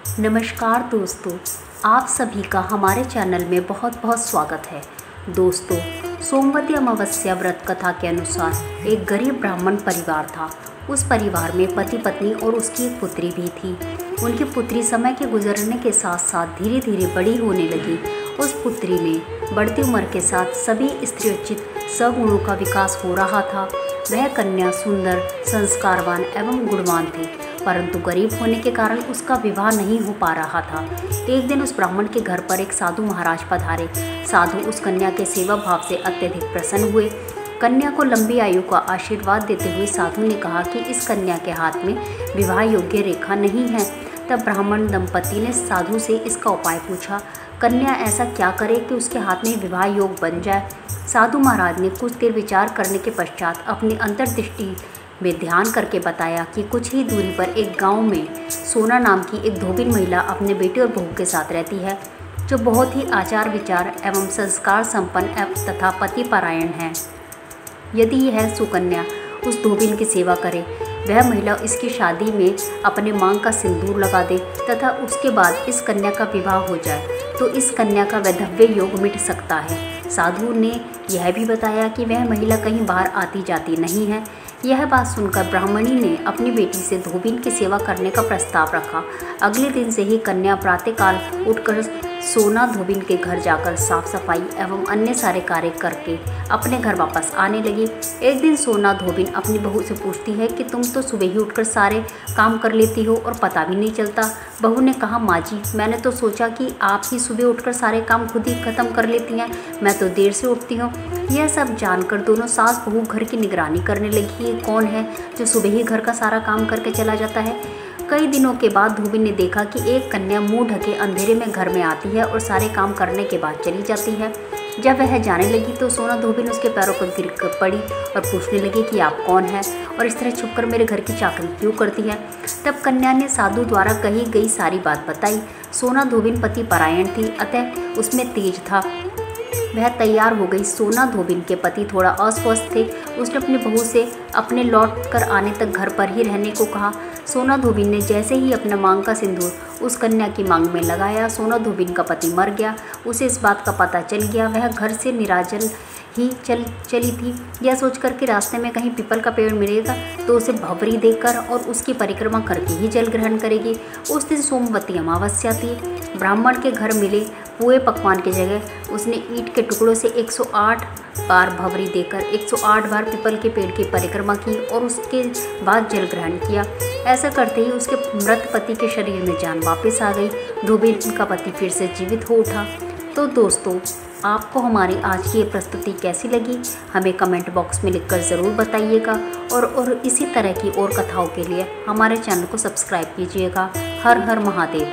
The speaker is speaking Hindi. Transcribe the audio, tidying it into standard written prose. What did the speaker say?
नमस्कार दोस्तों, आप सभी का हमारे चैनल में बहुत बहुत स्वागत है। दोस्तों, सोमवती अमावस्या व्रत कथा के अनुसार एक गरीब ब्राह्मण परिवार था। उस परिवार में पति पत्नी और उसकी एक पुत्री भी थी। उनकी पुत्री समय के गुजरने के साथ साथ धीरे धीरे बड़ी होने लगी। उस पुत्री में बढ़ती उम्र के साथ सभी स्त्रीयोचित सगुणों का विकास हो रहा था। वह कन्या सुंदर, संस्कारवान एवं गुणवान थी, परंतु गरीब होने के कारण उसका विवाह नहीं हो पा रहा था। एक दिन उस ब्राह्मण के घर पर एक साधु महाराज पधारे। साधु उस कन्या के सेवा भाव से अत्यधिक प्रसन्न हुए। कन्या को लंबी आयु का आशीर्वाद देते हुए साधु ने कहा कि इस कन्या के हाथ में विवाह योग्य रेखा नहीं है। तब ब्राह्मण दंपति ने साधु से इसका उपाय पूछा। कन्या ऐसा क्या करे कि उसके हाथ में विवाह योग बन जाए। साधु महाराज ने कुछ देर विचार करने के पश्चात अपनी अंतर्दृष्टि में ध्यान करके बताया कि कुछ ही दूरी पर एक गांव में सोना नाम की एक धोबिन महिला अपने बेटे और बहू के साथ रहती है, जो बहुत ही आचार विचार एवं संस्कार संपन्न तथा पतिपरायण है। यदि यह सुकन्या उस धोबिन की सेवा करे, वह महिला इसकी शादी में अपने मांग का सिंदूर लगा दे तथा उसके बाद इस कन्या का विवाह हो जाए तो इस कन्या का वैधव्य योग मिट सकता है। साधु ने यह भी बताया कि वह महिला कहीं बाहर आती जाती नहीं है। यह बात सुनकर ब्राह्मणी ने अपनी बेटी से धोबिन की सेवा करने का प्रस्ताव रखा। अगले दिन से ही कन्या प्रातःकाल उठकर सोना धोबिन के घर जाकर साफ सफाई एवं अन्य सारे कार्य करके अपने घर वापस आने लगी। एक दिन सोना धोबिन अपनी बहू से पूछती है कि तुम तो सुबह ही उठकर सारे काम कर लेती हो और पता भी नहीं चलता। बहू ने कहा, माँ जी, मैंने तो सोचा कि आप ही सुबह उठकर सारे काम खुद ही खत्म कर लेती हैं, मैं तो देर से उठती हूँ। यह सब जानकर दोनों सास बहू घर की निगरानी करने लगी। ये कौन है जो सुबह ही घर का सारा काम करके चला जाता है। कई दिनों के बाद धोबिन ने देखा कि एक कन्या मुंह ढके अंधेरे में घर में आती है और सारे काम करने के बाद चली जाती है। जब वह जाने लगी तो सोना धोबिन उसके पैरों पर गिर कर पड़ी और पूछने लगी कि आप कौन हैं और इस तरह छुपकर मेरे घर की चाकरी क्यों करती है। तब कन्या ने साधु द्वारा कही गई सारी बात बताई। सोना धोबिन पति परायण थी, अतः उसमें तेज था। वह तैयार हो गई। सोना धोबिन के पति थोड़ा अस्वस्थ थे। उसने अपनी बहू से अपने लौट कर आने तक घर पर ही रहने को कहा। सोना धोबिन ने जैसे ही अपना मांग का सिंदूर उस कन्या की मांग में लगाया, सोना धोबिन का पति मर गया। उसे इस बात का पता चल गया। वह घर से निराजल ही चली थी। यह सोचकर कि रास्ते में कहीं पीपल का पेड़ मिलेगा तो उसे भंवरी देकर और उसकी परिक्रमा करके ही जल ग्रहण करेगी। उस दिन सोमवती अमावस्या थी। ब्राह्मण के घर मिले पुए पकवान की जगह उसने ईंट के टुकड़ों से 108 बार भंवरी देकर 108 बार पीपल के पेड़ की परिक्रमा की और उसके बाद जल ग्रहण किया। ऐसा करते ही उसके मृत पति के शरीर में जान वापस आ गई। धोबिन का पति फिर से जीवित हो उठा। तो दोस्तों, आपको हमारी आज की ये प्रस्तुति कैसी लगी, हमें कमेंट बॉक्स में लिखकर ज़रूर बताइएगा और इसी तरह की और कथाओं के लिए हमारे चैनल को सब्सक्राइब कीजिएगा। हर हर महादेव।